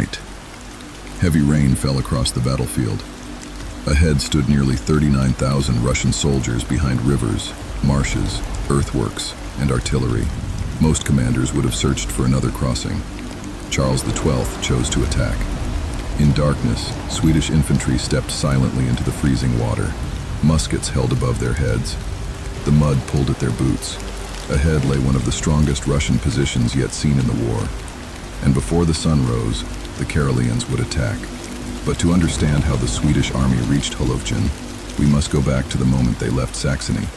Night. Heavy rain fell across the battlefield. Ahead stood nearly 39,000 Russian soldiers behind rivers, marshes, earthworks, and artillery. Most commanders would have searched for another crossing. Charles XII chose to attack. In darkness, Swedish infantry stepped silently into the freezing water. Muskets held above their heads. The mud pulled at their boots. Ahead lay one of the strongest Russian positions yet seen in the war. And before the sun rose, the Karelians would attack. But to understand how the Swedish army reached Holowczyn, we must go back to the moment they left Saxony.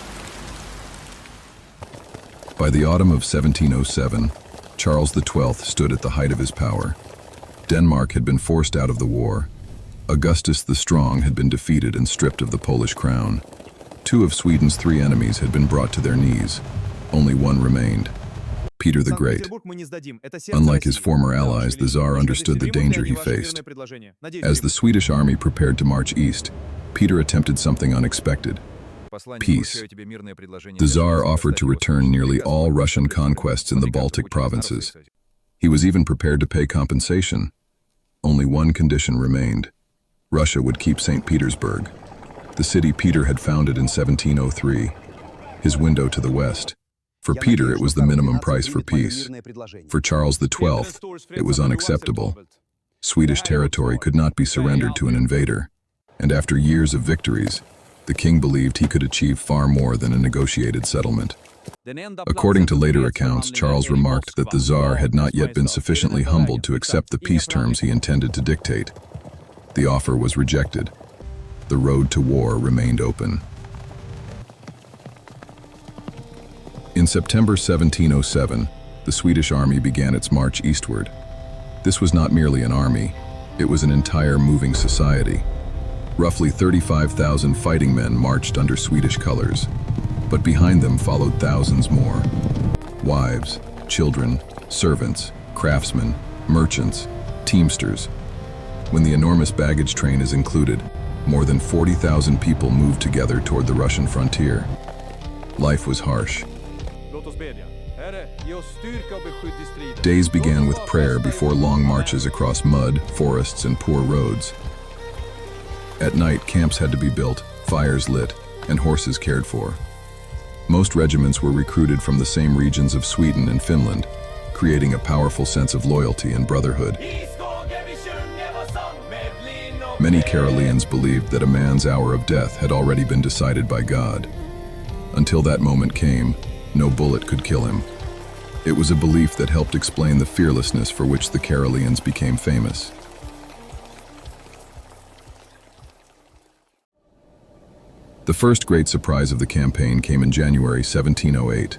By the autumn of 1707, Charles XII stood at the height of his power. Denmark had been forced out of the war. Augustus the Strong had been defeated and stripped of the Polish crown. Two of Sweden's three enemies had been brought to their knees. Only one remained: Peter the Great. Unlike his former allies, the Tsar understood the danger he faced. As the Swedish army prepared to march east, Peter attempted something unexpected: peace. The Tsar offered to return nearly all Russian conquests in the Baltic provinces. He was even prepared to pay compensation. Only one condition remained: Russia would keep St. Petersburg, the city Peter had founded in 1703, his window to the west. For Peter, it was the minimum price for peace. For Charles XII, it was unacceptable. Swedish territory could not be surrendered to an invader, and after years of victories, the king believed he could achieve far more than a negotiated settlement. According to later accounts, Charles remarked that the Tsar had not yet been sufficiently humbled to accept the peace terms he intended to dictate. The offer was rejected. The road to war remained open. In September 1707, the Swedish army began its march eastward. This was not merely an army, it was an entire moving society. Roughly 35,000 fighting men marched under Swedish colors, but behind them followed thousands more. Wives, children, servants, craftsmen, merchants, teamsters. When the enormous baggage train is included, more than 40,000 people moved together toward the Russian frontier. Life was harsh. Days began with prayer before long marches across mud, forests, and poor roads. At night, camps had to be built, fires lit, and horses cared for. Most regiments were recruited from the same regions of Sweden and Finland, creating a powerful sense of loyalty and brotherhood. Many Karelians believed that a man's hour of death had already been decided by God. Until that moment came, no bullet could kill him. It was a belief that helped explain the fearlessness for which the Karelians became famous. The first great surprise of the campaign came in January 1708.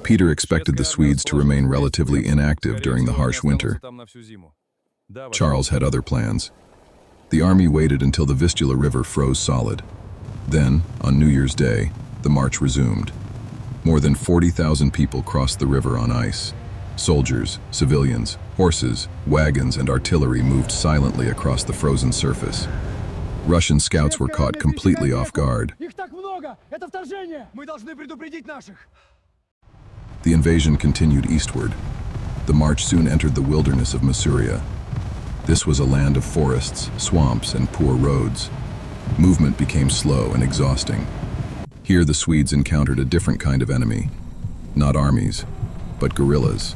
Peter expected the Swedes to remain relatively inactive during the harsh winter. Charles had other plans. The army waited until the Vistula River froze solid. Then, on New Year's Day, the march resumed. More than 40,000 people crossed the river on ice. Soldiers, civilians, horses, wagons, and artillery moved silently across the frozen surface. Russian scouts were caught completely off guard. The invasion continued eastward. The march soon entered the wilderness of Masuria. This was a land of forests, swamps, and poor roads. Movement became slow and exhausting. Here the Swedes encountered a different kind of enemy. Not armies, but guerrillas.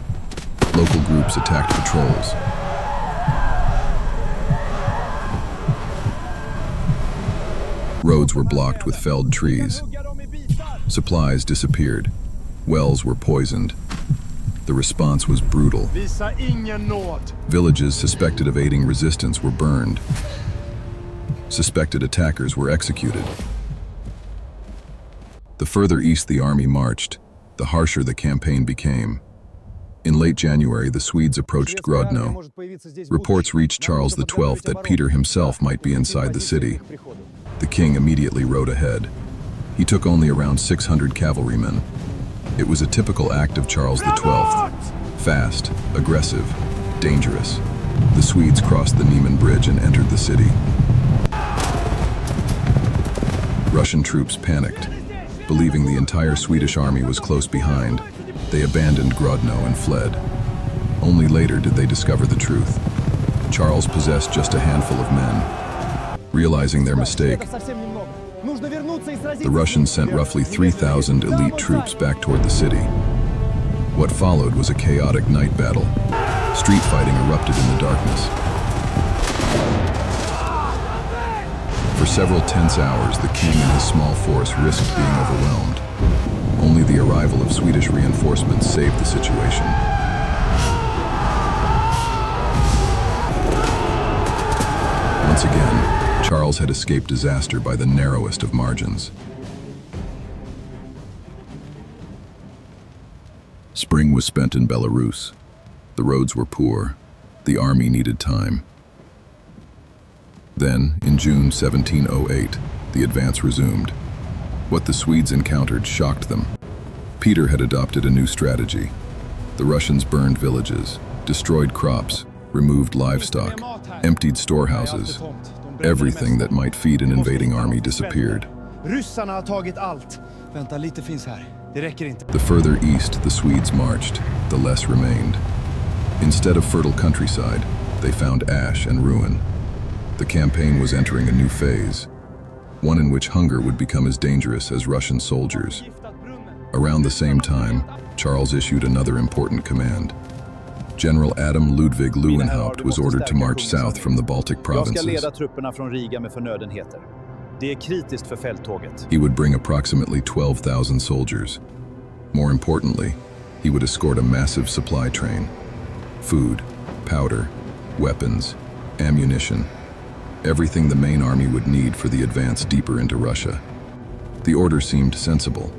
Local groups attacked patrols. Roads were blocked with felled trees. Supplies disappeared. Wells were poisoned. The response was brutal. Villages suspected of aiding resistance were burned. Suspected attackers were executed. The further east the army marched, the harsher the campaign became. In late January, the Swedes approached Grodno. Reports reached Charles XII that Peter himself might be inside the city. The king immediately rode ahead. He took only around 600 cavalrymen. It was a typical act of Charles XII. Fast, aggressive, dangerous. The Swedes crossed the Niemen Bridge and entered the city. Russian troops panicked. Believing the entire Swedish army was close behind, they abandoned Grodno and fled. Only later did they discover the truth. Charles possessed just a handful of men. Realizing their mistake, the Russians sent roughly 3,000 elite troops back toward the city. What followed was a chaotic night battle. Street fighting erupted in the darkness. For several tense hours, the king and his small force risked being overwhelmed. Only the arrival of Swedish reinforcements saved the situation. Once again, Charles had escaped disaster by the narrowest of margins. Spring was spent in Belarus. The roads were poor. The army needed time. Then, in June 1708, the advance resumed. What the Swedes encountered shocked them. Peter had adopted a new strategy. The Russians burned villages, destroyed crops, removed livestock, emptied storehouses. Everything that might feed an invading army disappeared. The further east the Swedes marched, the less remained. Instead of fertile countryside, they found ash and ruin. The campaign was entering a new phase, one in which hunger would become as dangerous as Russian soldiers. Around the same time, Charles issued another important command. General Adam Ludwig Leuwenhaupt was ordered to march south from the Baltic provinces. He would bring approximately 12,000 soldiers. More importantly, he would escort a massive supply train. Food, powder, weapons, ammunition. Everything the main army would need for the advance deeper into Russia. The order seemed sensible.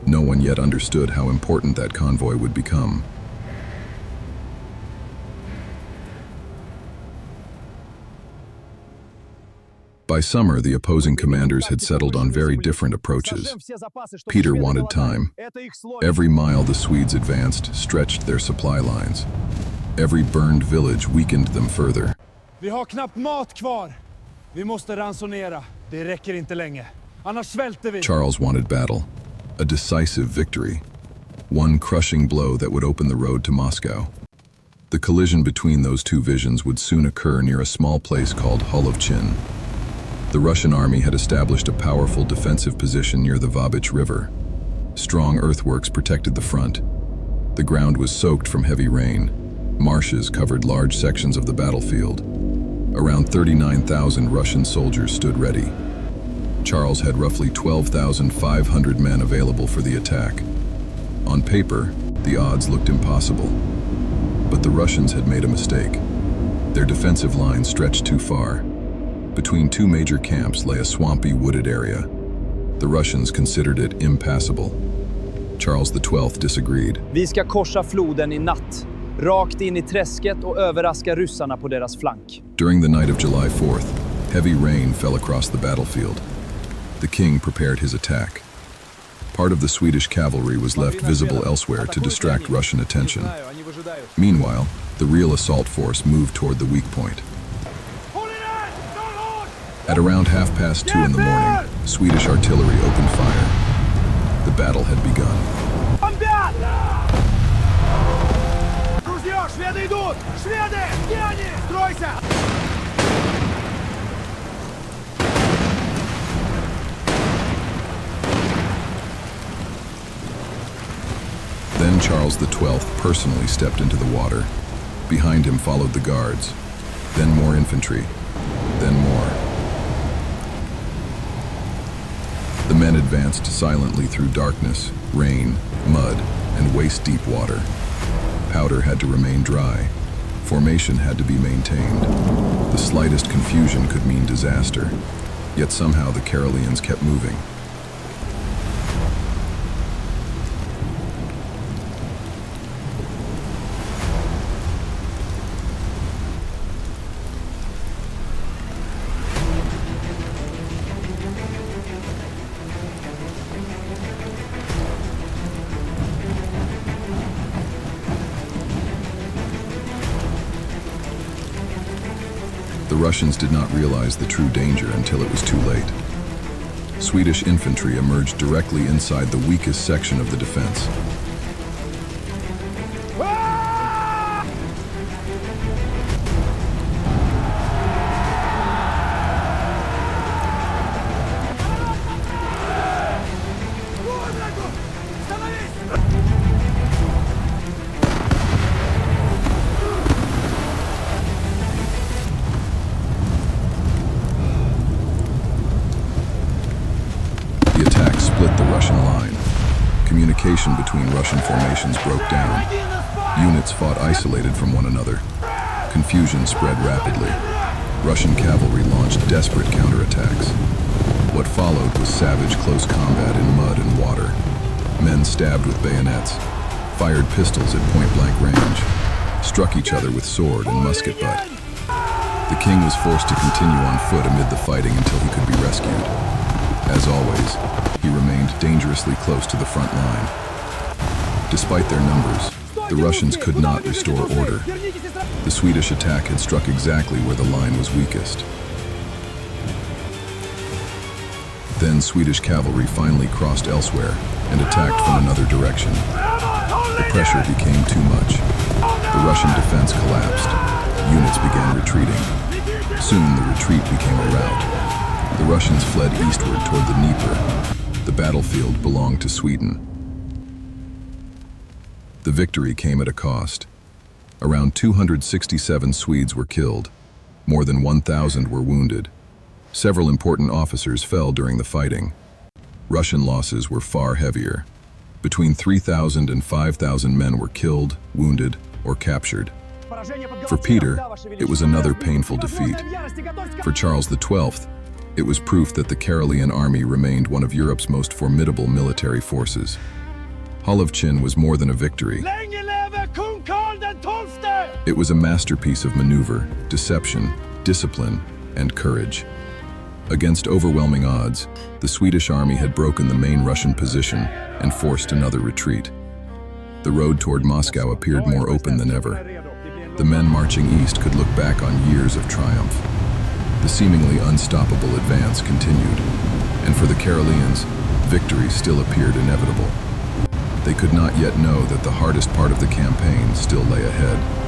No one yet understood how important that convoy would become. By summer, the opposing commanders had settled on very different approaches. Peter wanted time. Every mile the Swedes advanced stretched their supply lines. Every burned village weakened them further. Vi har knappt mat kvar. Vi måste ransonera. Det räcker inte länge. Annars svälter vi. Charles wanted battle, a decisive victory, one crushing blow that would open the road to Moscow. The collision between those two visions would soon occur near a small place called Holowczyn. The Russian army had established a powerful defensive position near the Vabich River. Strong earthworks protected the front. The ground was soaked from heavy rain. Marshes covered large sections of the battlefield. Around 39,000 Russian soldiers stood ready. Charles had roughly 12,500 men available for the attack. On paper, the odds looked impossible. But the Russians had made a mistake. Their defensive line stretched too far. Between two major camps lay a swampy, wooded area. The Russians considered it impassable. Charles XII disagreed. Vi ska korsa floden i natt, rakt in i träsket och överraska ryssarna på deras flank. During the night of July 4th, heavy rain fell across the battlefield. The king prepared his attack. Part of the Swedish cavalry was left visible elsewhere to distract Russian attention. Meanwhile, the real assault force moved toward the weak point. At around 2:30 in the morning, Swedish artillery opened fire. The battle had begun. Then Charles XII personally stepped into the water. Behind him followed the guards, then more infantry, then more. The men advanced silently through darkness, rain, mud, and waist-deep water. Powder had to remain dry. Formation had to be maintained. The slightest confusion could mean disaster. Yet somehow the Karelians kept moving. The Russians did not realize the true danger until it was too late. Swedish infantry emerged directly inside the weakest section of the defense. between Russian formations broke down. Units fought isolated from one another. Confusion spread rapidly. Russian cavalry launched desperate counterattacks. What followed was savage close combat in mud and water. Men stabbed with bayonets, fired pistols at point-blank range, struck each other with sword and musket butt. The king was forced to continue on foot amid the fighting until he could be rescued. As always, he remained dangerously close to the front line. Despite their numbers, the Russians could not restore order. The Swedish attack had struck exactly where the line was weakest. Then Swedish cavalry finally crossed elsewhere and attacked from another direction. The pressure became too much. The Russian defense collapsed. Units began retreating. Soon the retreat became a rout. The Russians fled eastward toward the Dnieper. The battlefield belonged to Sweden. The victory came at a cost. Around 267 Swedes were killed. More than 1,000 were wounded. Several important officers fell during the fighting. Russian losses were far heavier. Between 3,000 and 5,000 men were killed, wounded, or captured. For Peter, it was another painful defeat. For Charles XII, it was proof that the Karelian army remained one of Europe's most formidable military forces. Holowczyn was more than a victory. It was a masterpiece of maneuver, deception, discipline, and courage. Against overwhelming odds, the Swedish army had broken the main Russian position and forced another retreat. The road toward Moscow appeared more open than ever. The men marching east could look back on years of triumph. The seemingly unstoppable advance continued, and for the Karelians, victory still appeared inevitable. They could not yet know that the hardest part of the campaign still lay ahead.